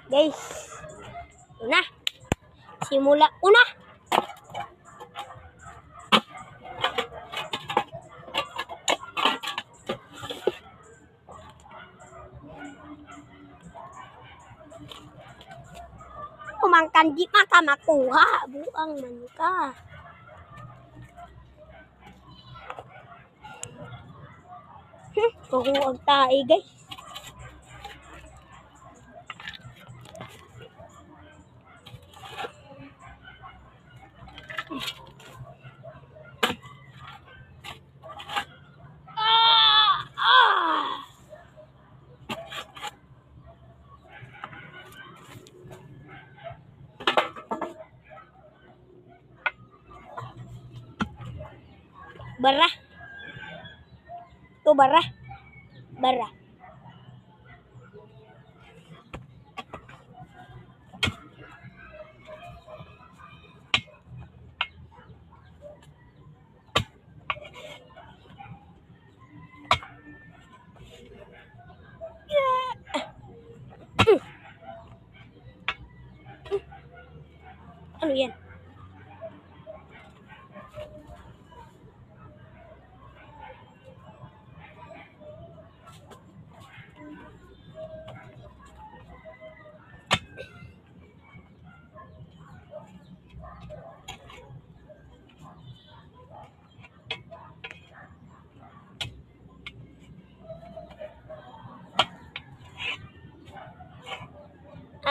Guys, una. Simula una. Kumangkan di maka makuha. Buang man ka. Kuhuwag tayo guys. Bara. Tu bara. Bara. Ano yan?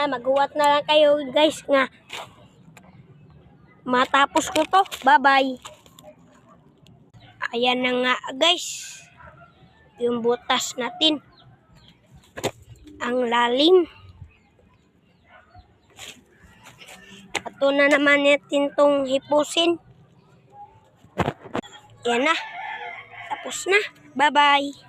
Maghuwat na lang kayo guys nga matapos ko to. Bye-bye. Ayan na nga guys. Yung butas natin. Ang lalim. Ito na naman natin tong hipusin. Ayan na. Tapos na. Bye-bye.